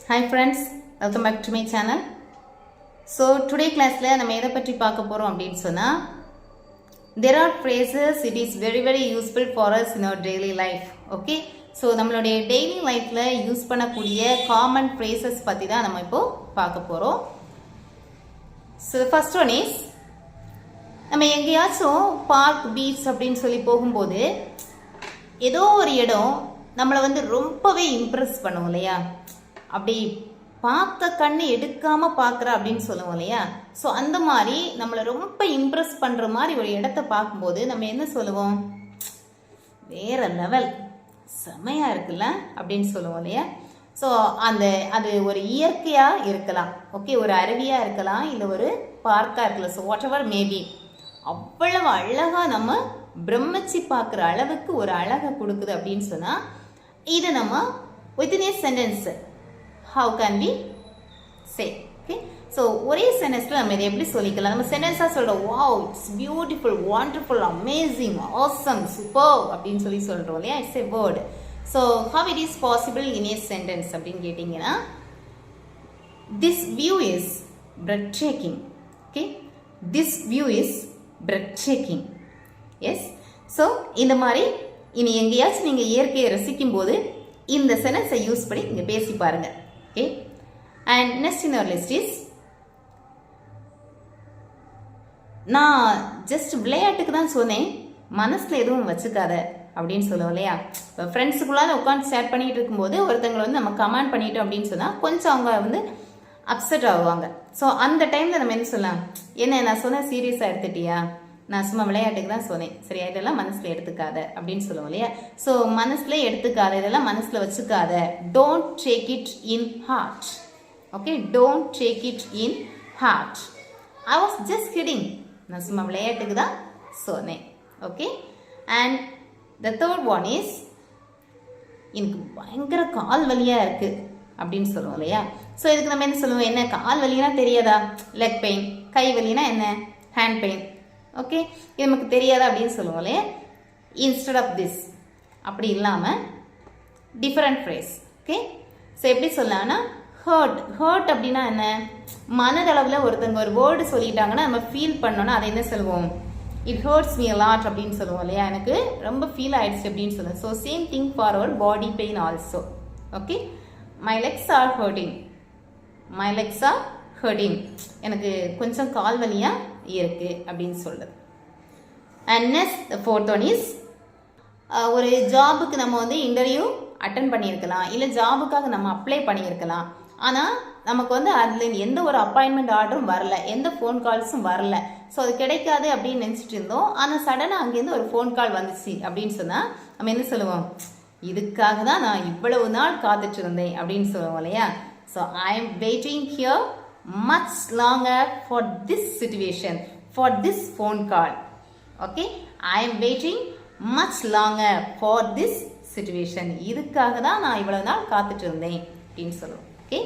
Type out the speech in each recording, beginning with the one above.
Hi friends, welcome back to my channel. So today class la நம்ம எதை பற்றி பார்க்க போறோம் அப்படினு சொன்னா there are phrases it is very useful for us in our daily life. Okay? So நம்மளுடைய daily lifeல use பண்ணக்கூடிய common phrases பத்தி தான் நம்ம இப்போ பார்க்க போறோம். So the first one is நம்ம எங்கேயாச்சும் பார்க் பீச் அப்படின்னு சொல்லி போகும்போது ஏதோ ஒரு இடம் நம்மளை வந்து ரொம்பவே இம்ப்ரெஸ் பண்ணுவோம் இல்லையா, அப்படி பார்த்த கண்ணு எடுக்காம பார்க்குற அப்படின்னு சொல்லுவோம் இல்லையா. ஸோ அந்த மாதிரி நம்மளை ரொம்ப இம்ப்ரெஸ் பண்ணுற மாதிரி ஒரு இடத்த பார்க்கும்போது நம்ம என்ன சொல்லுவோம், வேற லெவல் செமையாக இருக்குல்ல அப்படின்னு சொல்லுவோம் இல்லையா. ஸோ அது ஒரு இயற்கையாக இருக்கலாம், ஓகே, ஒரு அருவியாக இருக்கலாம், இல்லை ஒரு பார்க்காக இருக்கலாம். ஸோ வாட் எவர் மேபி அவ்வளவு அழகாக நம்ம பிரமிச்சு பார்க்குற அளவுக்கு ஒரு அழகை கொடுக்குது அப்படின்னு சொன்னால் இதை நம்ம within A sentence how can we say, okay? So ஒரே சென்டென்ஸ்ல நம்ம இதை எப்படி சொல்லிக்கலாம், நம்ம சென்டென்ஸா சொல்றோம் wow it's beautiful, wonderful, amazing, awesome, superb அப்படின்னு சொல்றோம் இல்லையா. it's a word. So how it is possible in a sentence அப்படின்னு கேட்டிங்கன்னா this view is breathtaking, okay, this view is breathtaking. yes, so இந்த மாதிரி இனி எங்கேயாச்சும் நீங்க இயற்கையை ரசிக்கும் போது இந்த சென்டென்ஸை யூஸ் பண்ணி நீங்க பேசி பாருங்க. okay, and next in our list is நான் ஜஸ்ட் விளையாட்டுக்கு தான் சொன்னேன், மனசுல எதுவும் வச்சுக்காத அப்படின்னு சொல்லுவோம் இல்லையா. இப்போ ஃப்ரெண்ட்ஸுக்குள்ளாத உட்காந்து ஷேர் பண்ணிட்டு இருக்கும்போது ஒருத்தங்களை வந்து நம்ம கமெண்ட் பண்ணிட்டோம் அப்படின்னு சொன்னால் கொஞ்சம் அவங்க வந்து அப்செட் ஆகுவாங்க. ஸோ அந்த டைமில் நம்ம என்ன சொல்லலாம், என்ன நான் சொன்ன சீரியஸாக எடுத்துட்டியா, நான் சும்மா விளையாட்டுக்கு தான் சொன்னேன், சரியா, இதெல்லாம் மனசில் எடுத்துக்காத அப்படின்னு சொல்லுவோம் இல்லையா. ஸோ மனசுல எடுத்துக்காத, இதெல்லாம் மனசில் வச்சுக்காத, don't take it in heart. Okay, don't take it in heart. I was just kidding, நான் சும்மா விளையாட்டுக்கு தான் சொன்னேன். Okay, and the third one is எனக்கு பயங்கர கால் வலியாக இருக்குது அப்படின்னு சொல்லுவோம் இல்லையா. ஸோ இதுக்கு நம்ம என்ன சொல்லுவோம், என்ன கால் வலினா தெரியாதா, லெக் பெயின், கை வலினா என்ன, ஹேண்ட் பெயின், ஓகே, இது நமக்கு தெரியாதா அப்படின்னு சொல்லுவோம் இல்லையா. இன்ஸ்டெட் ஆஃப் திஸ் அப்படி இல்லாமல் டிஃபரெண்ட் ஃப்ரேஸ். ஓகே, ஸோ எப்படி சொல்லலாம்னா ஹர்ட். ஹர்ட் அப்படின்னா என்ன, மனதளவில் ஒருத்தங்க ஒரு வேர்டு சொல்லிட்டாங்கன்னா நம்ம ஃபீல் பண்ணோன்னா அதை என்ன சொல்லுவோம், இட் ஹர்ட்ஸ் மீ லாட் அப்படின்னு சொல்லுவோம் இல்லையா, எனக்கு ரொம்ப ஃபீல் ஆயிடுச்சு அப்படின்னு சொல்லுவோம். So same thing for our body pain also. Okay, my legs are hurting, my legs are hurting, எனக்கு கொஞ்சம் கால் வலியாக இருக்கு அப்படின்னு சொல்றது. And next fourth one is ஒரு ஜாபுக்கு நம்ம வந்து இன்டர்வியூ அட்டன் பண்ணியிருக்கலாம், இல்லை ஜாபுக்காக நம்ம அப்ளை பண்ணியிருக்கலாம், ஆனால் நமக்கு வந்து அதில் எந்த ஒரு அப்பாயின்மெண்ட் ஆர்டரும் வரல, எந்த ஃபோன் கால்ஸும் வரல. ஸோ அது கிடைக்காது அப்படின்னு நினச்சிட்டு இருந்தோம். ஆனால் சடனாக அங்கேருந்து ஒரு ஃபோன் கால் வந்துச்சு அப்படின்னு சொன்னால் நம்ம என்ன சொல்லுவோம், இதுக்காக தான் நான் இவ்வளவு நாள் காத்துட்டு இருந்தேன் அப்படின்னு சொல்லுவோம் இல்லையா. So I am waiting here much longer for this situation, for this phone call. Okay, I am waiting much longer for this situation. இதுக்காக தான் நான் இவ்வளவு நாள் காத்துட்டு இருந்தேன் அப்படின்னு சொல்லுவோம். Okay,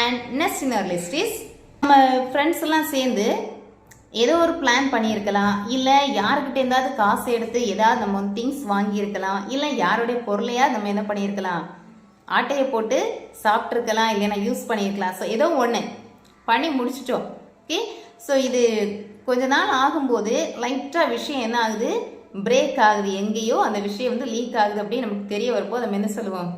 and next in our list is நம்ம ஃப்ரெண்ட்ஸ் எல்லாம் சேர்ந்து ஏதோ ஒரு பிளான் பண்ணியிருக்கலாம், இல்லை யாருக்கிட்ட இருந்தாவது காசு எடுத்து ஏதாவது நம்ம திங்ஸ் வாங்கியிருக்கலாம், இல்லை யாருடைய பொருளையாவது நம்ம என்ன பண்ணியிருக்கலாம், ஆட்டையை போட்டு சாப்பிட்ருக்கலாம், இல்லைன்னா யூஸ் பண்ணியிருக்கலாம். ஸோ ஏதோ ஒன்று பண்ணி முடிச்சிட்டோம். ஓகே, ஸோ இது கொஞ்ச நாள் ஆகும்போது லைட்டாக விஷயம் என்ன ஆகுது, பிரேக் ஆகுது, எங்கேயோ அந்த விஷயம் வந்து லீக் ஆகுது அப்படின்னு நமக்கு தெரிய வரும்போது நம்ம என்ன சொல்லுவோம்,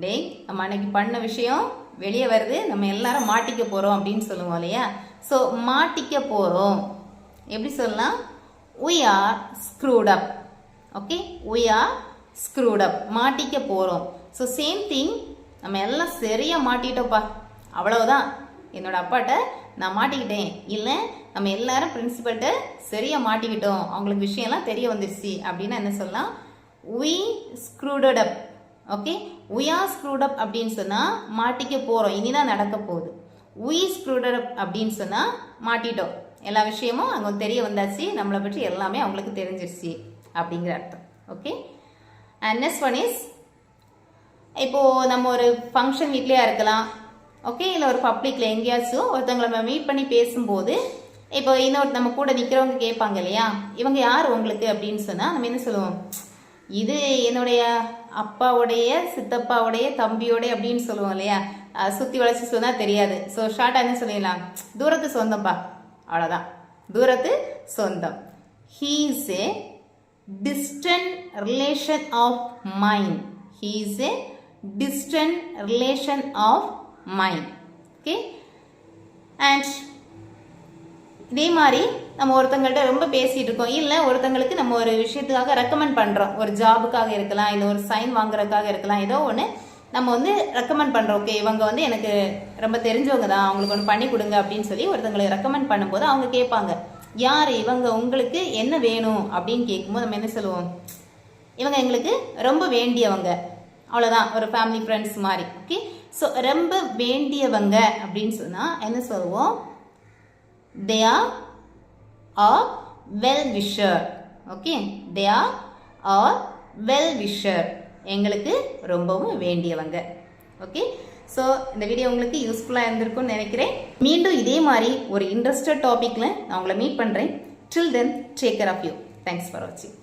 டேய் நம்ம அன்னைக்கு பண்ண விஷயம் வெளியே வருது, நம்ம எல்லாரும் மாட்டிக்க போகிறோம் அப்படின்னு சொல்லுவோம் இல்லையா. ஸோ மாட்டிக்க போகிறோம் எப்படி சொல்லலாம், we are screwed up. Okay, we are screwed up, மாட்டிக்க போகிறோம். ஸோ சேம் திங், நம்ம எல்லாம் சரியாக மாட்டிட்டோம்ப்பா, அவ்வளவுதான், என்னோட அப்பாட்ட நான் மாட்டிக்கிட்டேன், இல்லை நம்ம எல்லாரும் பிரின்சிபல்கிட்ட சரியாக மாட்டிக்கிட்டோம், அவங்களுக்கு விஷயம்லாம் தெரிய வந்துருச்சு அப்படின்னா என்ன சொல்லலாம், we screwed up. Okay, we are screwed up அப்படின்னு சொன்னால் மாட்டிக்க போகிறோம், இனிதான் நடக்க போகுது. we screwed up அப்படின்னு சொன்னால் மாட்டிட்டோம், எல்லா விஷயமும் அங்கே தெரிய வந்தாச்சு, நம்மளை பற்றி எல்லாமே அவங்களுக்கு தெரிஞ்சிருச்சு அப்படிங்கிற அர்த்தம். Okay, and next one is இப்போது நம்ம ஒரு ஃபங்க்ஷன் வீட்லேயே இருக்கலாம், ஓகே, இல்லை ஒரு பப்ளிக்கில் எங்கேயாச்சும் ஒருத்தவங்களை நம்ம மீட் பண்ணி பேசும்போது இப்போ இன்னொரு நம்ம கூட நிற்கிறவங்க கேட்பாங்க இல்லையா, இவங்க யார் உங்களுக்கு அப்படின்னு சொன்னால் நம்ம என்ன சொல்லுவோம், இது என்னுடைய அப்பாவுடைய சித்தப்பாவுடைய தம்பியோடைய அப்படின்னு சொல்லுவோம் இல்லையா, சுற்றி வளைச்சி சொன்னால் தெரியாது. ஸோ ஷார்ட்டாக என்ன சொல்லிடலாம், தூரத்து சொந்தம்ப்பா, அவ்வளோதான், தூரத்து சொந்தம். He is a distant relation of mine. He is a distant relation of mine. Okay? And இதே மாதிரி நம்ம ஒருத்தங்கள்ட்ட ரொம்ப பேசிகிட்டு இருக்கோம், இல்லை ஒருத்தங்களுக்கு நம்ம ஒரு விஷயத்துக்காக ரெக்கமெண்ட் பண்ணுறோம், ஒரு ஜாபுக்காக இருக்கலாம், இல்லை ஒரு சைன் வாங்குறதுக்காக இருக்கலாம், ஏதோ ஒன்று நம்ம வந்து ரெக்கமெண்ட் பண்ணுறோம். ஓகே, இவங்க வந்து எனக்கு ரொம்ப தெரிஞ்சவங்க தான், அவங்களுக்கு ஒன்று பண்ணி கொடுங்க அப்படின்னு சொல்லி ஒருத்தங்களுக்கு ரெக்கமெண்ட் பண்ணும்போது அவங்க கேட்பாங்க, யார் இவங்க, உங்களுக்கு என்ன வேணும் அப்படின்னு கேட்கும்போது நம்ம என்ன சொல்லுவோம், இவங்க எங்களுக்கு ரொம்ப வேண்டியவங்க, அவ்வளோதான், ஒரு ஃபேமிலி ஃப்ரெண்ட்ஸ் மாதிரி. ஓகே, ஸோ ரொம்ப வேண்டியவங்க அப்படின்னு சொன்னால் என்ன சொல்லுவோம், they are a well wisher. Okay, they are a well wisher, எங்களுக்கு ரொம்பவும் வேண்டியவங்க. ஓகே, ஸோ இந்த வீடியோ உங்களுக்கு யூஸ்ஃபுல்லாக இருந்திருக்கும்னு நினைக்கிறேன். மீண்டும் இதே மாதிரி ஒரு இன்ட்ரெஸ்டட் டாபிக்ல நான் உங்களை மீட் பண்ணுறேன். Till then, take care of you. Thanks for watching.